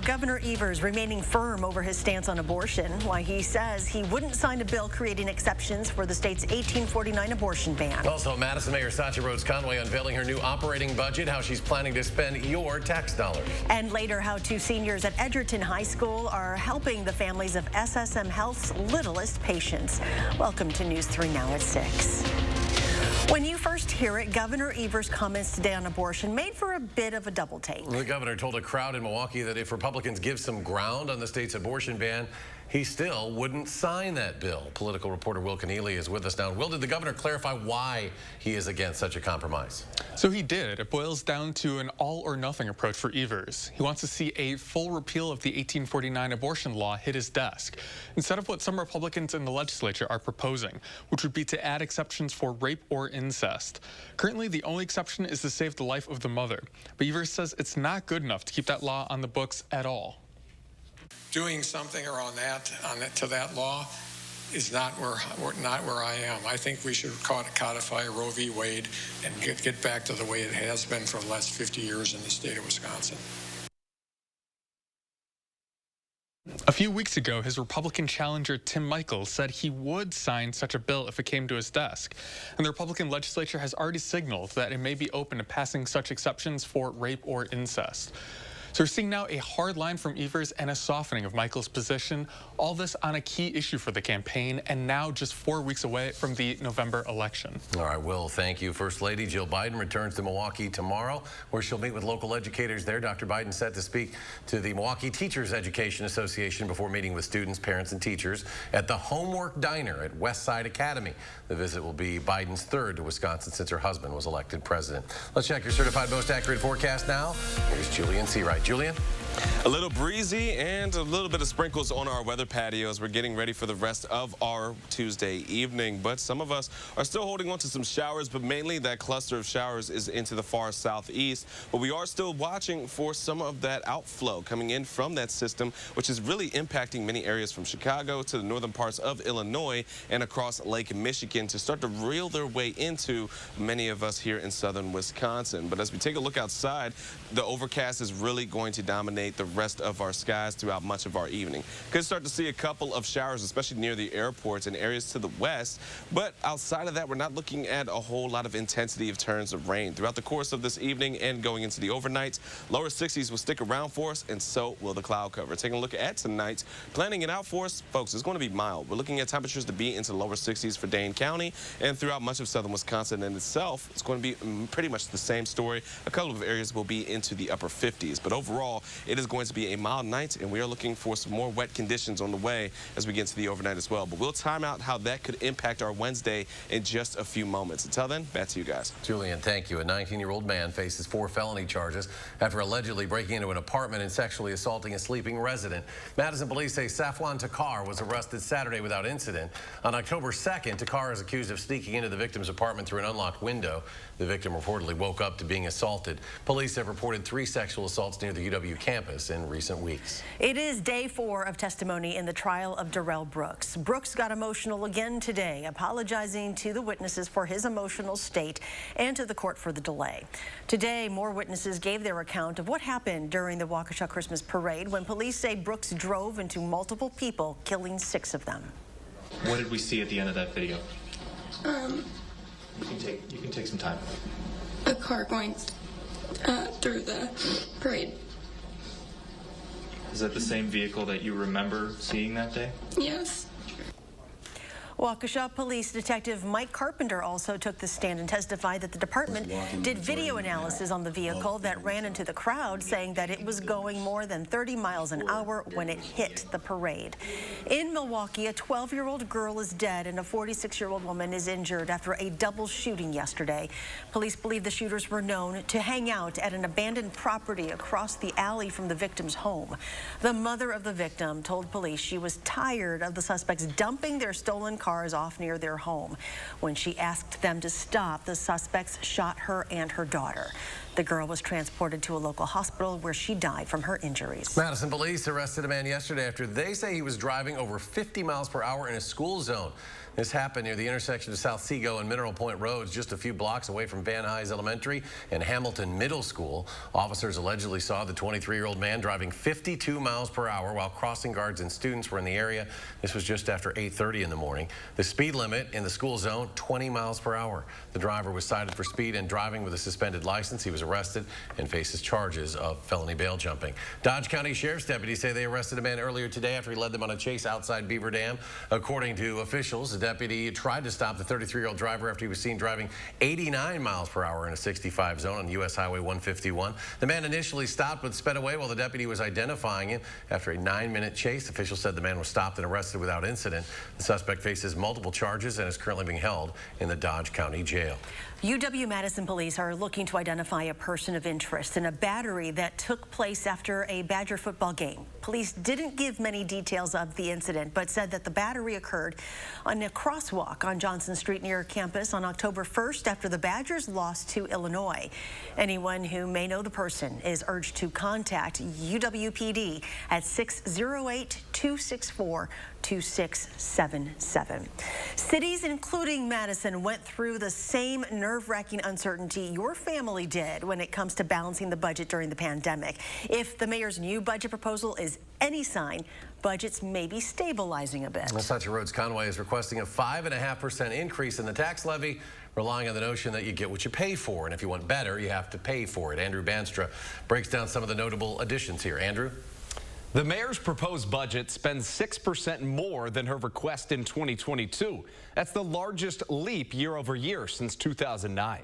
Governor Evers remaining firm over his stance on abortion, why he says he wouldn't sign a bill creating exceptions for the state's 1849 abortion ban. Also, Madison Mayor Satya Rhodes Conway unveiling her new operating budget, how she's planning to spend your tax dollars. And later, how two seniors at Edgerton High School are helping the families of SSM Health's littlest patients. Welcome to News 3 Now at 6. When you first hear it, Governor Evers' comments today on abortion made for a bit of a double take. The governor told a crowd in Milwaukee that if Republicans give some ground on the state's abortion ban, he still wouldn't sign that bill. Political reporter Will Keneally is with us now. Will, did the governor clarify why he is against such a compromise? So he did. It boils down to an all-or-nothing approach for Evers. He wants to see a full repeal of the 1849 abortion law hit his desk, instead of what some Republicans in the legislature are proposing, which would be to add exceptions for rape or incest. Currently, the only exception is to save the life of the mother. But Evers says it's not good enough to keep that law on the books at all. Doing something around to that law is not where I am. I think we should codify Roe v. Wade and get back to the way it has been for the last 50 years in the state of Wisconsin. A few weeks ago, his Republican challenger Tim Michels said he would sign such a bill if it came to his desk. And the Republican legislature has already signaled that it may be open to passing such exceptions for rape or incest. So we're seeing now a hard line from Evers and a softening of Michels' position, all this on a key issue for the campaign, and now just 4 weeks away from the November election. All right, Will, thank you. First Lady Jill Biden returns to Milwaukee tomorrow, where she'll meet with local educators there. Dr. Biden set to speak to the Milwaukee Teachers Education Association before meeting with students, parents, and teachers at the Homework Diner at Westside Academy. The visit will be Biden's third to Wisconsin since her husband was elected president. Let's check your certified most accurate forecast now. Here's Julian Seawright. Julian? A little breezy and a little bit of sprinkles on our weather patios. We're getting ready for the rest of our Tuesday evening, but some of us are still holding on to some showers, but mainly that cluster of showers is into the far southeast. But we are still watching for some of that outflow coming in from that system, which is really impacting many areas from Chicago to the northern parts of Illinois and across Lake Michigan to start to reel their way into many of us here in southern Wisconsin. But as we take a look outside, the overcast is really going to dominate the rest of our skies throughout much of our evening. Could start to see a couple of showers, especially near the airports and areas to the west. But outside of that, we're not looking at a whole lot of intensity of turns of rain. Throughout the course of this evening and going into the overnight, lower 60s will stick around for us, and so will the cloud cover. Taking a look at tonight, planning it out for us, folks, it's going to be mild. We're looking at temperatures to be into the lower 60s for Dane County and throughout much of southern Wisconsin in itself. It's going to be pretty much the same story. A couple of areas will be into the upper 50s, but overall, it is going to be a mild night, and we are looking for some more wet conditions on the way as we get into the overnight as well. But we'll time out how that could impact our Wednesday in just a few moments. Until then, back to you guys. Julian, thank you. A 19-year-old man faces 4 felony charges after allegedly breaking into an apartment and sexually assaulting a sleeping resident. Madison police say Safwan Takar was arrested Saturday without incident. On October 2nd, Takar is accused of sneaking into the victim's apartment through an unlocked window. The victim reportedly woke up to being assaulted. Police have reported 3 sexual assaults near the UW campus in recent weeks. It is day 4 of testimony in the trial of Darrell Brooks. Brooks got emotional again today, apologizing to the witnesses for his emotional state and to the court for the delay. Today, more witnesses gave their account of what happened during the Waukesha Christmas parade when police say Brooks drove into multiple people, killing 6 of them. What did we see at the end of that video? You can take some time. A car going through the parade. Is that the same vehicle that you remember seeing that day? Yes. Waukesha Police Detective Mike Carpenter also took the stand and testified that the department did video analysis on the vehicle that ran into the crowd, saying that it was going more than 30 miles an hour when it hit the parade. In Milwaukee, a 12-year-old girl is dead and a 46-year-old woman is injured after a double shooting yesterday. Police believe the shooters were known to hang out at an abandoned property across the alley from the victim's home. The mother of the victim told police she was tired of the suspects dumping their stolen cars off near their home. When she asked them to stop, the suspects shot her and her daughter. The girl was transported to a local hospital where she died from her injuries. Madison police arrested a man yesterday after they say he was driving over 50 miles per hour in a school zone. This happened near the intersection of South Seago and Mineral Point Roads, just a few blocks away from Van Nuys Elementary and Hamilton Middle School. Officers allegedly saw the 23-year-old man driving 52 miles per hour while crossing guards and students were in the area. This was just after 8:30 in the morning. The speed limit in the school zone, 20 miles per hour. The driver was cited for speed and driving with a suspended license. He was arrested and faces charges of felony bail jumping. Dodge County Sheriff's deputies say they arrested a man earlier today after he led them on a chase outside Beaver Dam. According to officials, the deputy tried to stop the 33-year-old driver after he was seen driving 89 miles per hour in a 65 zone on U.S. Highway 151. The man initially stopped but sped away while the deputy was identifying him. After a 9-minute chase, officials said the man was stopped and arrested without incident. The suspect faces multiple charges and is currently being held in the Dodge County Jail. UW-Madison police are looking to identify a person of interest in a battery that took place after a Badger football game. Police didn't give many details of the incident, but said that the battery occurred on a crosswalk on Johnson Street near campus on October 1st after the Badgers lost to Illinois. Anyone who may know the person is urged to contact UWPD at 608-264-2677. Cities, including Madison, went through the same nerve-wracking uncertainty your family did when it comes to balancing the budget during the pandemic. If the mayor's new budget proposal is any sign, budgets may be stabilizing a bit. Such Rhodes Conway is requesting a 5.5% increase in the tax levy, relying on the notion that you get what you pay for. And if you want better, you have to pay for it. Andrew Banstra breaks down some of the notable additions here. Andrew? The mayor's proposed budget spends 6% more than her request in 2022. That's the largest leap year over year since 2009.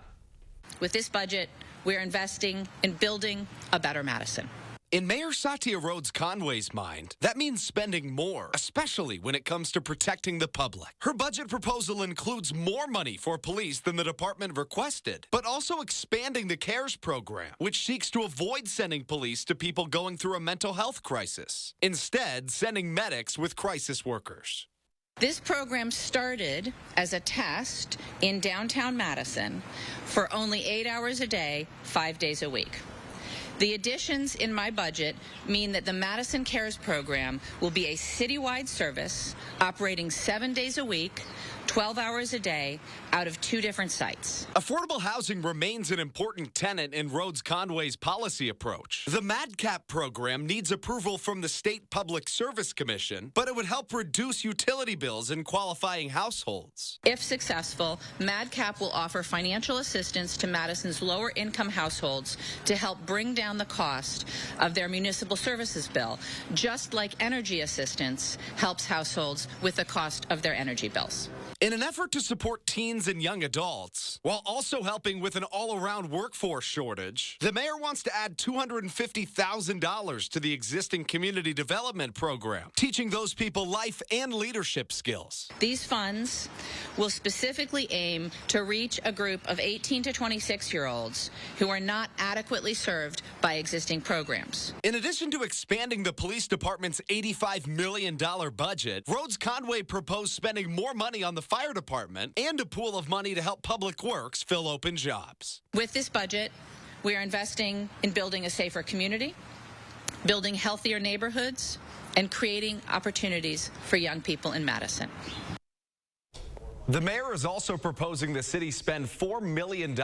With this budget, we're investing in building a better Madison. In Mayor Satya Rhodes Conway's mind, that means spending more, especially when it comes to protecting the public. Her budget proposal includes more money for police than the department requested, but also expanding the CARES program, which seeks to avoid sending police to people going through a mental health crisis. Instead, sending medics with crisis workers. This program started as a test in downtown Madison for only 8 hours a day, 5 days a week. The additions in my budget mean that the Madison CARES program will be a citywide service operating 7 days a week, 12 hours a day, out of 2 different sites. Affordable housing remains an important tenet in Rhodes Conway's policy approach. The MADCAP program needs approval from the State Public Service Commission, but it would help reduce utility bills in qualifying households. If successful, MADCAP will offer financial assistance to Madison's lower-income households to help bring down the cost of their municipal services bill, just like energy assistance helps households with the cost of their energy bills. In an effort to support teens and young adults, while also helping with an all-around workforce shortage, the mayor wants to add $250,000 to the existing community development program, teaching those people life and leadership skills. These funds will specifically aim to reach a group of 18 to 26-year-olds who are not adequately served by existing programs. In addition to expanding the police department's $85 million budget, Rhodes Conway proposed spending more money on the fire department and a pool of money to help Public Works fill open jobs. With this budget, we are investing in building a safer community, building healthier neighborhoods, and creating opportunities for young people in Madison. The mayor is also proposing the city spend $4 million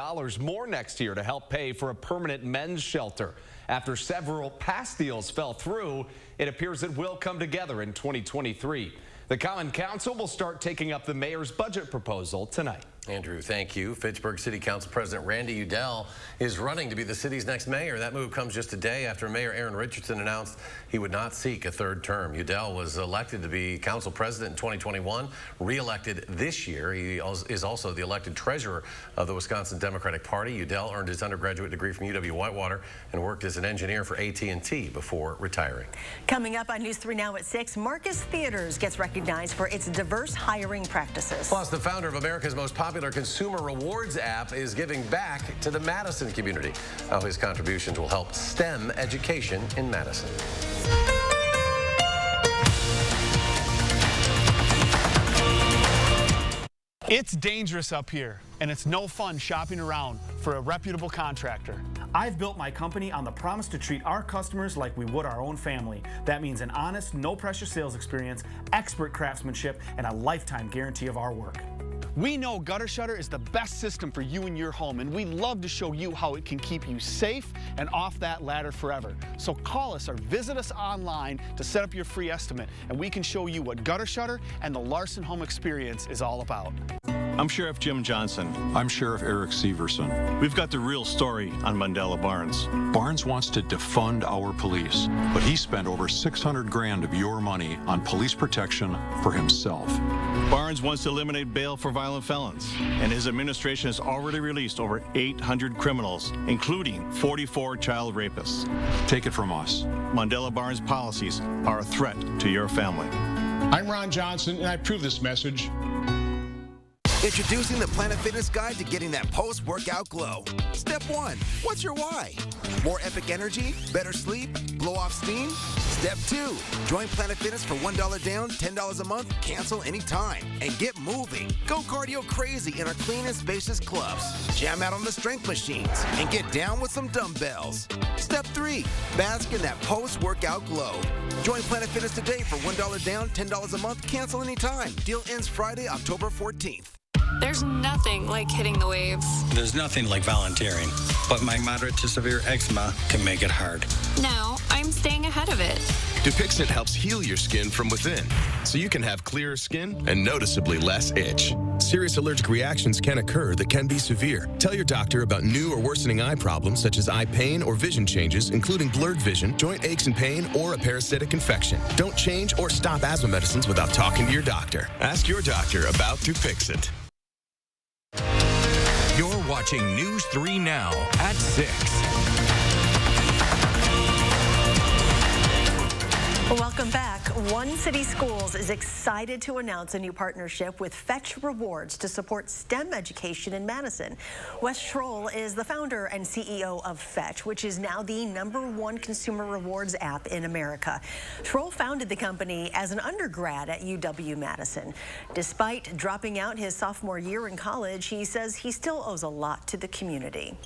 more next year to help pay for a permanent men's shelter. After several past deals fell through, it appears it will come together in 2023. The Common Council will start taking up the mayor's budget proposal tonight. Andrew, thank you. Fitchburg City Council President Randy Udell is running to be the city's next mayor. That move comes just a day after Mayor Aaron Richardson announced he would not seek a third term. Udell was elected to be council president in 2021, re-elected this year. He is also the elected treasurer of the Wisconsin Democratic Party. Udell earned his undergraduate degree from UW-Whitewater and worked as an engineer for AT&T before retiring. Coming up on News 3 Now at 6, Marcus Theaters gets recognized for its diverse hiring practices. Plus, the founder of America's most popular consumer rewards app is giving back to the Madison community. How his contributions will help STEM education in Madison. It's dangerous up here, and it's no fun shopping around for a reputable contractor. I've built my company on the promise to treat our customers like we would our own family. That means an honest, no-pressure sales experience, expert craftsmanship, and a lifetime guarantee of our work. We know Gutter Shutter is the best system for you and your home, and we'd love to show you how it can keep you safe and off that ladder forever. So call us or visit us online to set up your free estimate, and we can show you what Gutter Shutter and the Larson Home Experience is all about. I'm Sheriff Jim Johnson. I'm Sheriff Eric Severson. We've got the real story on Mandela Barnes. Barnes wants to defund our police, but he spent over $600 grand of your money on police protection for himself. Barnes wants to eliminate bail for violent felons, and his administration has already released over 800 criminals, including 44 child rapists. Take it from us. Mandela Barnes policies are a threat to your family. I'm Ron Johnson, and I approve this message. Introducing the Planet Fitness Guide to getting that post-workout glow. Step 1, what's your why? More epic energy? Better sleep? Blow off steam? Step 2, join Planet Fitness for $1 down, $10 a month, cancel anytime, and get moving. Go cardio crazy in our clean and spacious clubs. Jam out on the strength machines and get down with some dumbbells. Step 3, bask in that post-workout glow. Join Planet Fitness today for $1 down, $10 a month, cancel anytime. Deal ends Friday, October 14th. There's nothing like hitting the waves. There's nothing like volunteering, but my moderate to severe eczema can make it hard. Now, I'm staying ahead of it. Dupixent helps heal your skin from within, so you can have clearer skin and noticeably less itch. Serious allergic reactions can occur that can be severe. Tell your doctor about new or worsening eye problems such as eye pain or vision changes, including blurred vision, joint aches and pain, or a parasitic infection. Don't change or stop asthma medicines without talking to your doctor. Ask your doctor about Dupixent. You're watching News 3 Now at 6. Welcome back. One City Schools is excited to announce a new partnership with Fetch Rewards to support STEM education in Madison. Wes Schroll is the founder and CEO of Fetch, which is now the #1 consumer rewards app in America. Schroll founded the company as an undergrad at UW-Madison. Despite dropping out his sophomore year in college, he says he still owes a lot to the community.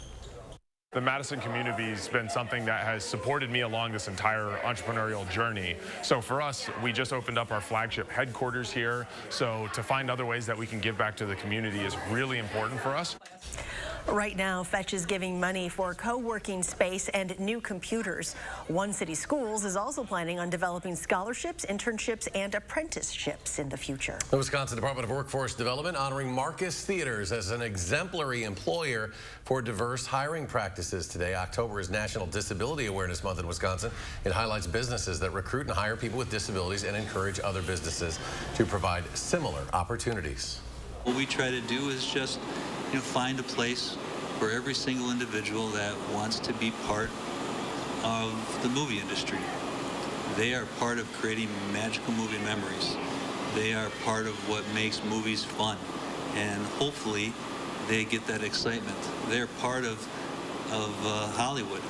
The Madison community has been something that has supported me along this entire entrepreneurial journey. So for us, we just opened up our flagship headquarters here. So to find other ways that we can give back to the community is really important for us. Right now, Fetch is giving money for co-working space and new computers. One City Schools is also planning on developing scholarships, internships, and apprenticeships in the future. The Wisconsin Department of Workforce Development honoring Marcus Theaters as an exemplary employer for diverse hiring practices today. October is National Disability Awareness Month in Wisconsin. It highlights businesses that recruit and hire people with disabilities and encourage other businesses to provide similar opportunities. What we try to do is just find a place for every single individual that wants to be part of the movie industry. They are part of creating magical movie memories. They are part of what makes movies fun. And hopefully they get that excitement. They're part of Hollywood.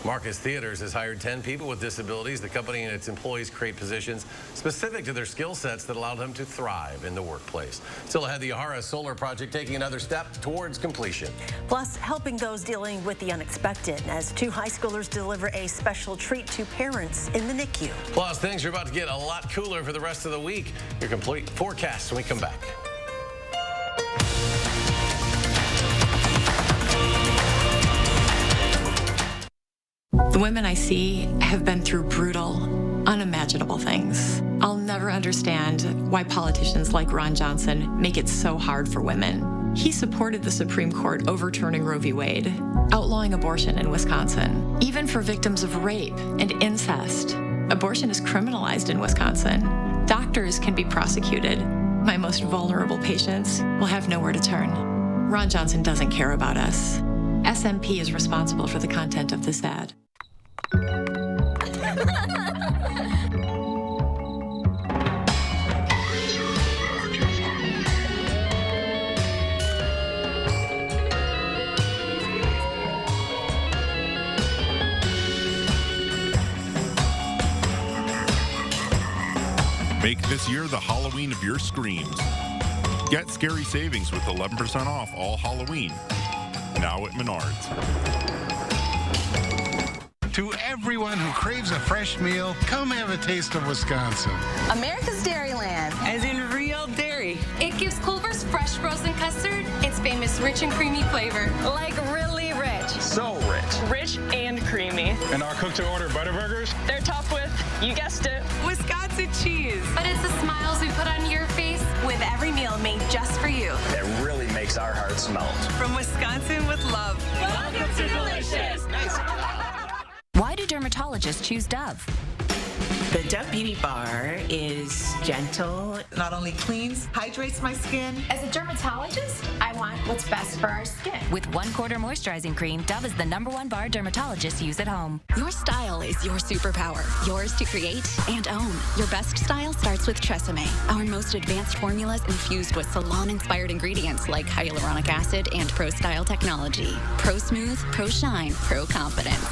Marcus Theaters has hired 10 people with disabilities. The company and its employees create positions specific to their skill sets that allow them to thrive in the workplace. Still ahead, the Yahara Solar Project taking another step towards completion. Plus, helping those dealing with the unexpected as 2 high schoolers deliver a special treat to parents in the NICU. Plus, things are about to get a lot cooler for the rest of the week. Your complete forecast when we come back. The women I see have been through brutal, unimaginable things. I'll never understand why politicians like Ron Johnson make it so hard for women. He supported the Supreme Court overturning Roe v. Wade, outlawing abortion in Wisconsin. Even for victims of rape and incest, abortion is criminalized in Wisconsin. Doctors can be prosecuted. My most vulnerable patients will have nowhere to turn. Ron Johnson doesn't care about us. SMP is responsible for the content of this ad. Make this year the Halloween of your screams. Get scary savings with 11% off all Halloween. Now at Menards. To everyone who craves a fresh meal, come have a taste of Wisconsin. America's Dairyland, as in real dairy. It gives Culver's fresh frozen custard its famous rich and creamy flavor. Like really rich. So rich. Rich and creamy. And our cook-to-order Butterburgers? They're topped with, you guessed it, Wisconsin cheese. But it's the smiles we put on your face With every meal made just for you. That really makes our hearts melt. From Wisconsin with love. Welcome to Delicious. Why do dermatologists choose Dove? The Dove Beauty Bar is gentle, not only cleans, hydrates my skin. As a dermatologist, I want what's best for our skin. With 1/4 moisturizing cream, Dove is the #1 bar dermatologists use at home. Your style is your superpower, yours to create and own. Your best style starts with Tresemme, our most advanced formulas infused with salon-inspired ingredients like hyaluronic acid and Pro Style technology. Pro Smooth, Pro Shine, Pro Confidence.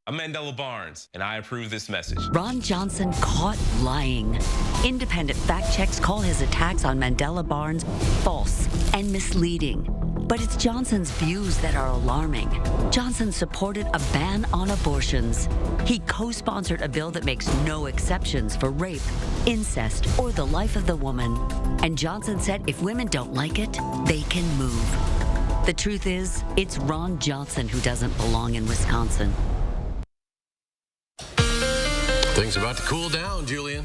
I'm Mandela Barnes, and I approve this message. Ron Johnson caught lying. Independent fact checks call his attacks on Mandela Barnes false and misleading. But it's Johnson's views that are alarming. Johnson supported a ban on abortions. He co-sponsored a bill that makes no exceptions for rape, incest, or the life of the woman. And Johnson said if women don't like it, they can move. The truth is, it's Ron Johnson who doesn't belong in Wisconsin. Things about to cool down, Julian.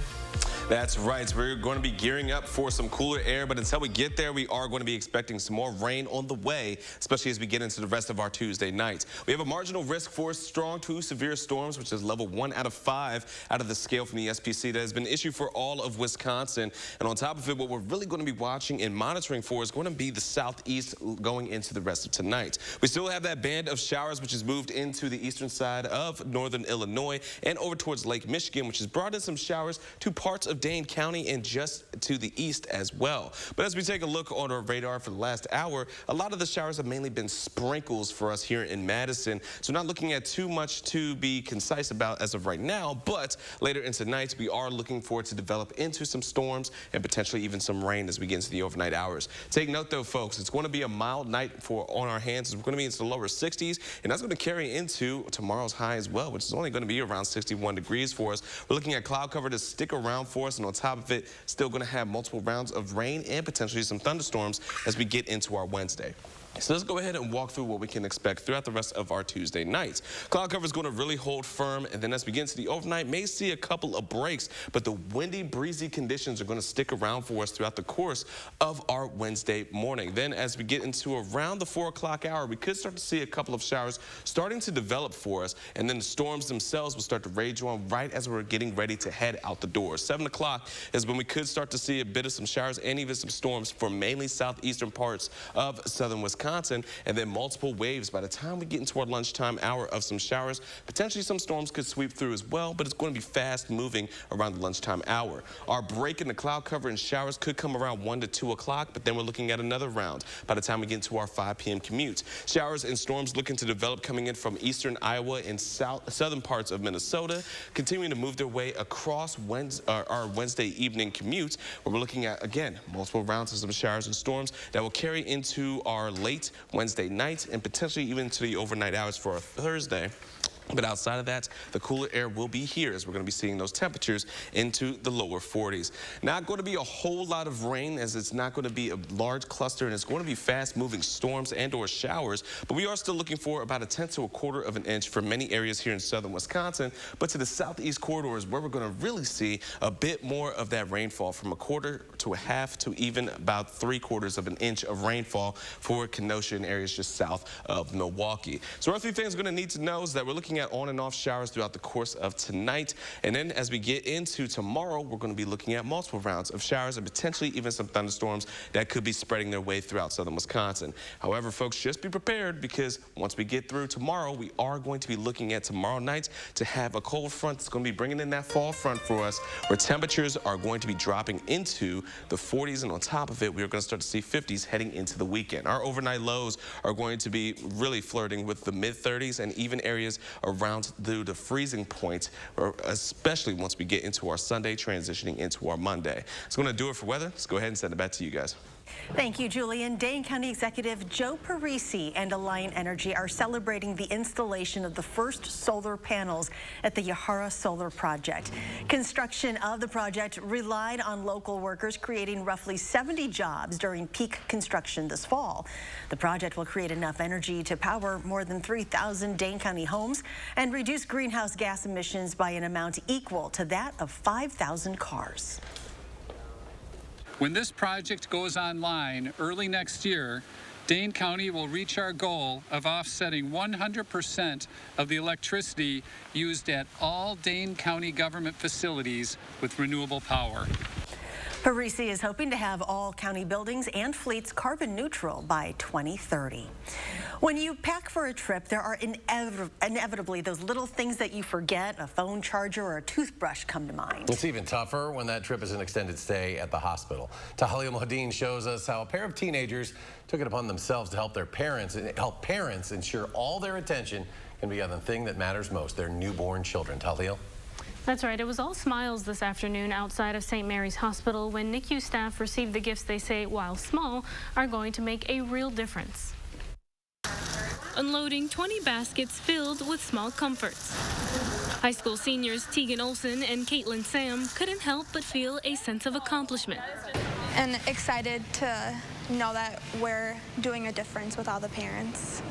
That's right. So we're going to be gearing up for some cooler air, but until we get there, we are going to be expecting some more rain on the way, especially as we get into the rest of our Tuesday nights. We have a marginal risk for strong to severe storms, which is level 1 out of 5 out of the scale from the SPC that has been issued for all of Wisconsin. And on top of it, what we're really going to be watching and monitoring for is going to be the southeast going into the rest of tonight. We still have that band of showers, which has moved into the eastern side of northern Illinois and over towards Lake Michigan, which has brought in some showers to parts of Dane County and just to the east as well. But as we take a look on our radar for the last hour, a lot of the showers have mainly been sprinkles for us here in Madison. So not looking at too much to be concise about as of right now, but later in tonight, we are looking for it to develop into some storms and potentially even some rain as we get into the overnight hours. Take note though, folks, it's going to be a mild night on our hands. We're going to be into the lower 60s, and that's going to carry into tomorrow's high as well, which is only going to be around 61 degrees for us. We're looking at cloud cover to stick around for us, and on top of it, still going to have multiple rounds of rain and potentially some thunderstorms as we get into our Wednesday. So let's go ahead and walk through what we can expect throughout the rest of our Tuesday nights. Cloud cover is going to really hold firm, and then as we get into the overnight, may see a couple of breaks, but the windy, breezy conditions are going to stick around for us throughout the course of our Wednesday morning. Then as we get into around the 4 o'clock hour, we could start to see a couple of showers starting to develop for us, and then the storms themselves will start to rage on right as we're getting ready to head out the door. 7 o'clock is when we could start to see a bit of some showers and even some storms for mainly southeastern parts of southern Wisconsin, and then multiple waves by the time we get into our lunchtime hour of some showers. Potentially some storms could sweep through as well, but it's going to be fast moving around the lunchtime hour. Our break in the cloud cover and showers could come around 1 to 2 o'clock, but then we're looking at another round by the time we get into our 5 p.m. commute. Showers and storms looking to develop coming in from eastern Iowa and southern parts of Minnesota, continuing to move their way across our Wednesday evening commute, where we're looking at, again, multiple rounds of some showers and storms that will carry into our late Wednesday night and potentially even to the overnight hours for our Thursday. But outside of that, the cooler air will be here as we're going to be seeing those temperatures into the lower 40s. Not going to be a whole lot of rain, as it's not going to be a large cluster, and it's going to be fast-moving storms and or showers. But we are still looking for about 1/10 to 1/4 of an inch for many areas here in southern Wisconsin. But to the southeast corridor is where we're going to really see a bit more of that rainfall, from 1/4 to 1/2 to even about 3/4 of an inch of rainfall for Kenosha and areas just south of Milwaukee. So our 3 things we're going to need to know is that we're looking at on and off showers throughout the course of tonight. And then as we get into tomorrow, we're going to be looking at multiple rounds of showers and potentially even some thunderstorms that could be spreading their way throughout southern Wisconsin. However, folks, just be prepared, because once we get through tomorrow, we are going to be looking at tomorrow night to have a cold front that's going to be bringing in that fall front for us, where temperatures are going to be dropping into the 40s, and on top of it, we're going to start to see 50s heading into the weekend. Our overnight lows are going to be really flirting with the mid-30s and even areas around through the freezing point, especially once we get into our Sunday, transitioning into our Monday. It's going to do it for weather. Let's go ahead and send it back to you guys. Thank you, Julian. Dane County Executive Joe Parisi and Alliant Energy are celebrating the installation of the first solar panels at the Yahara Solar Project. Construction of the project relied on local workers, creating roughly 70 jobs during peak construction this fall. The project will create enough energy to power more than 3,000 Dane County homes and reduce greenhouse gas emissions by an amount equal to that of 5,000 cars. When this project goes online early next year, Dane County will reach our goal of offsetting 100% of the electricity used at all Dane County government facilities with renewable power. Parisi is hoping to have all county buildings and fleets carbon neutral by 2030. When you pack for a trip, there are inevitably those little things that you forget. A phone charger or a toothbrush come to mind. It's even tougher when that trip is an extended stay at the hospital. Tahalia Mohadeen shows us how a pair of teenagers took it upon themselves to help parents ensure all their attention can be on the thing that matters most, their newborn children. Tahalia? That's right. It was all smiles this afternoon outside of St. Mary's Hospital when NICU staff received the gifts they say, while small, are going to make a real difference. Unloading 20 baskets filled with small comforts. High school seniors Tegan Olson and Caitlin Sam couldn't help but feel a sense of accomplishment. And excited to know that we're doing a difference with all the parents.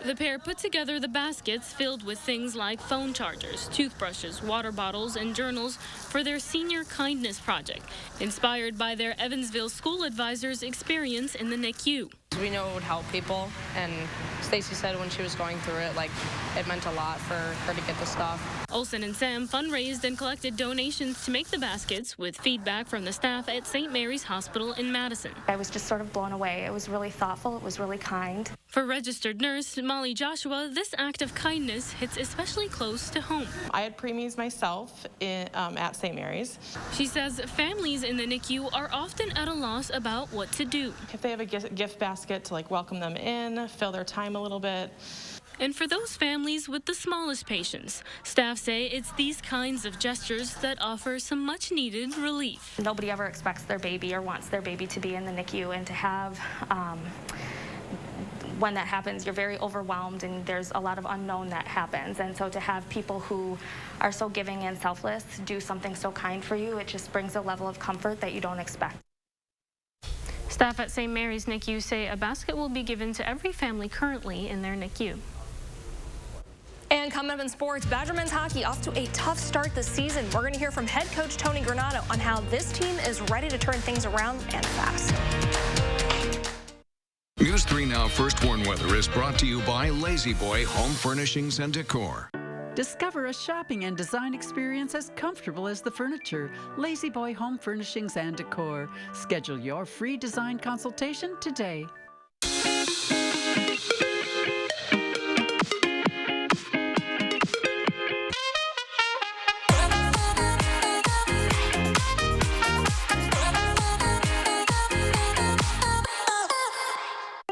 The pair put together the baskets filled with things like phone chargers, toothbrushes, water bottles, and journals for their senior kindness project, inspired by their Evansville school advisor's experience in the NICU. We know it would help people, and Stacy said when she was going through it, like, it meant a lot for her to get the stuff. Olson and Sam fundraised and collected donations to make the baskets with feedback from the staff at St. Mary's Hospital in Madison. I was just sort of blown away. It was really thoughtful. It was really kind. For registered nurse Molly Joshua, this act of kindness hits especially close to home. I had preemies myself at St. Mary's. She says families in the NICU are often at a loss about what to do. If they have a gift basket to welcome them in, fill their time a little bit. And for those families with the smallest patients, staff say it's these kinds of gestures that offer some much-needed relief. Nobody ever expects their baby or wants their baby to be in the NICU, and to have, when that happens, you're very overwhelmed and there's a lot of unknown that happens. And so to have people who are so giving and selfless do something so kind for you, it just brings a level of comfort that you don't expect. Staff at St. Mary's NICU say a basket will be given to every family currently in their NICU. And coming up in sports, Badger men's hockey off to a tough start this season. We're going to hear from head coach Tony Granato on how this team is ready to turn things around and fast. News 3 Now First Warn Weather is brought to you by Lazy Boy Home Furnishings and Decor. Discover a shopping and design experience as comfortable as the furniture. Lazy Boy Home Furnishings and Decor. Schedule your free design consultation today.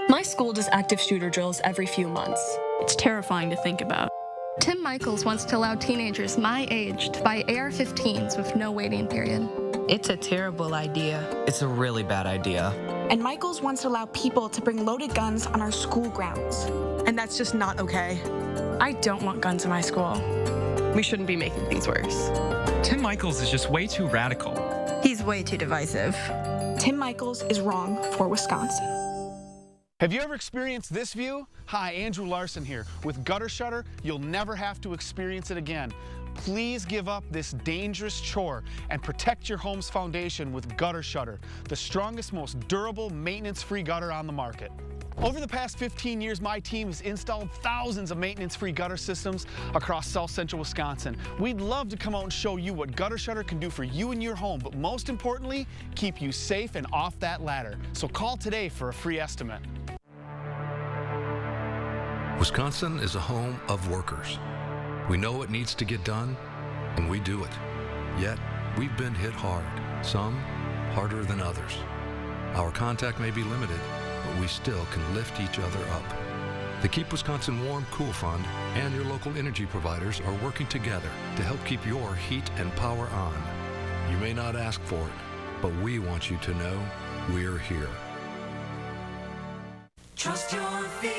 My school does active shooter drills every few months. It's terrifying to think about. Tim Michaels wants to allow teenagers my age to buy AR-15s with no waiting period. It's a terrible idea. It's a really bad idea. And Michaels wants to allow people to bring loaded guns on our school grounds. And that's just not okay. I don't want guns in my school. We shouldn't be making things worse. Tim Michaels is just way too radical. He's way too divisive. Tim Michaels is wrong for Wisconsin. Have you ever experienced this view? Hi, Andrew Larson here. With Gutter Shutter, you'll never have to experience it again. Please give up this dangerous chore and protect your home's foundation with Gutter Shutter, the strongest, most durable, maintenance-free gutter on the market. Over the past 15 years, my team has installed thousands of maintenance-free gutter systems across South Central Wisconsin. We'd love to come out and show you what Gutter Shutter can do for you and your home, but most importantly, keep you safe and off that ladder. So call today for a free estimate. Wisconsin is a home of workers. We know it needs to get done, and we do it. Yet, we've been hit hard, some harder than others. Our contact may be limited, but we still can lift each other up. The Keep Wisconsin Warm Cool Fund and your local energy providers are working together to help keep your heat and power on. You may not ask for it, but we want you to know we're here. Trust your feet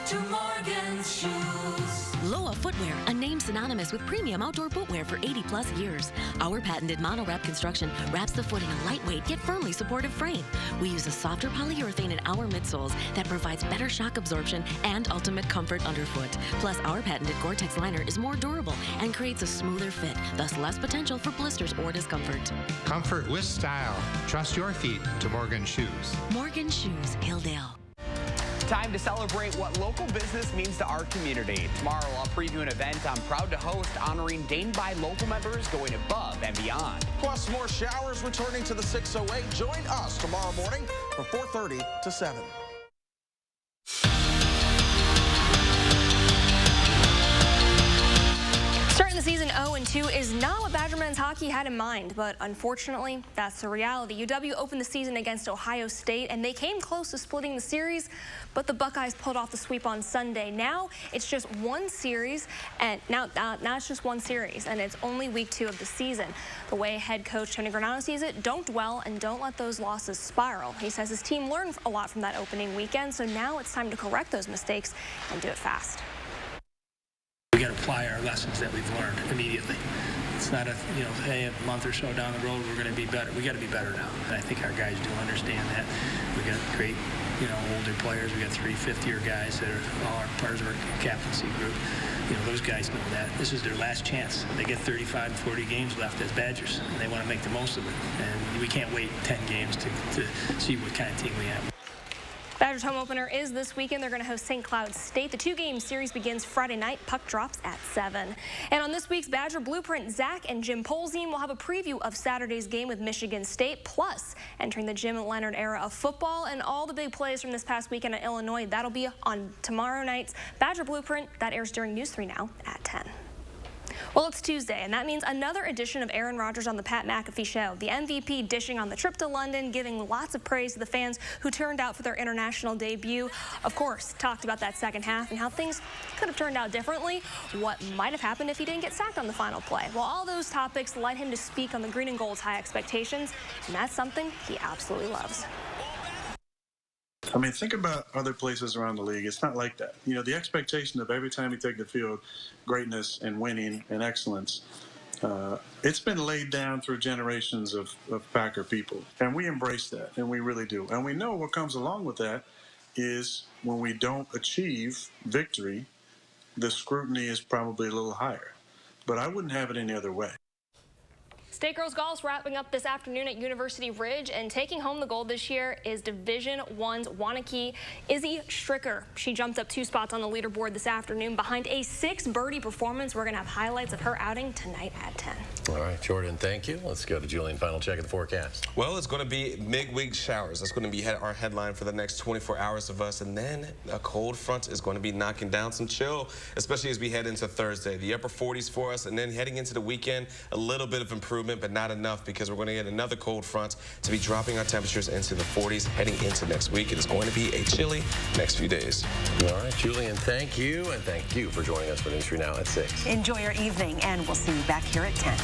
to Morgan's Shoes. Loa Footwear, a name synonymous with premium outdoor footwear for 80-plus years. Our patented mono-wrap construction wraps the foot in a lightweight yet firmly supportive frame. We use a softer polyurethane in our midsoles that provides better shock absorption and ultimate comfort underfoot. Plus, our patented Gore-Tex liner is more durable and creates a smoother fit, thus less potential for blisters or discomfort. Comfort with style. Trust your feet to Morgan Shoes. Morgan Shoes, Hilldale. Time to celebrate what local business means to our community. Tomorrow, I'll preview an event I'm proud to host honoring Dane by local members going above and beyond. Plus, more showers returning to the 608. Join us tomorrow morning from 4:30 to 7. Starting the season 0-2 is not what Badger men's hockey had in mind, but unfortunately, that's the reality. UW opened the season against Ohio State, and they came close to splitting the series, but the Buckeyes pulled off the sweep on Sunday. Now it's just one series, and now it's just one series, and it's only week 2 of the season. The way head coach Tony Granado sees it, don't dwell and don't let those losses spiral. He says his team learned a lot from that opening weekend, so now it's time to correct those mistakes and do it fast. We got to apply our lessons that we've learned immediately. It's not a, hey, a month or so down the road, we're going to be better. We got to be better now. And I think our guys do understand that. We got great, older players. We got 3 fifth-year guys that are all our parts of our captaincy group. Those guys know that. This is their last chance. They get 35 and 40 games left as Badgers, and they want to make the most of it. And we can't wait 10 games to see what kind of team we have. Badgers home opener is this weekend. They're going to host St. Cloud State. The 2-game series begins Friday night. Puck drops at 7. And on this week's Badger Blueprint, Zach and Jim Polzine will have a preview of Saturday's game with Michigan State, plus entering the Jim Leonard era of football and all the big plays from this past weekend at Illinois. That'll be on tomorrow night's Badger Blueprint. That airs during News 3 Now at 10. Well, it's Tuesday, and that means another edition of Aaron Rodgers on the Pat McAfee Show. The MVP dishing on the trip to London, giving lots of praise to the fans who turned out for their international debut. Of course, talked about that second half and how things could have turned out differently. What might have happened if he didn't get sacked on the final play. Well, all those topics led him to speak on the Green and Gold's high expectations, and that's something he absolutely loves. I mean, think about other places around the league. It's not like that. The expectation of every time you take the field, greatness and winning and excellence, it's been laid down through generations of Packer people. And we embrace that, and we really do. And we know what comes along with that is when we don't achieve victory, the scrutiny is probably a little higher. But I wouldn't have it any other way. State Girls Golf's wrapping up this afternoon at University Ridge, and taking home the gold this year is Division I's Wanakee Izzy Stricker. She jumped up 2 spots on the leaderboard this afternoon behind a 6-birdie performance. We're going to have highlights of her outing tonight at 10. All right, Jordan, thank you. Let's go to Julian. Final check of the forecast. Well, it's going to be midweek showers. That's going to be our headline for the next 24 hours of us. And then a cold front is going to be knocking down some chill, especially as we head into Thursday. The upper 40s for us, and then heading into the weekend, a little bit of improvement, but not enough, because we're going to get another cold front to be dropping our temperatures into the 40s heading into next week. It is going to be a chilly next few days. All right, Julian, thank you, and thank you for joining us for News 3 Now at 6. Enjoy your evening, and we'll see you back here at 10.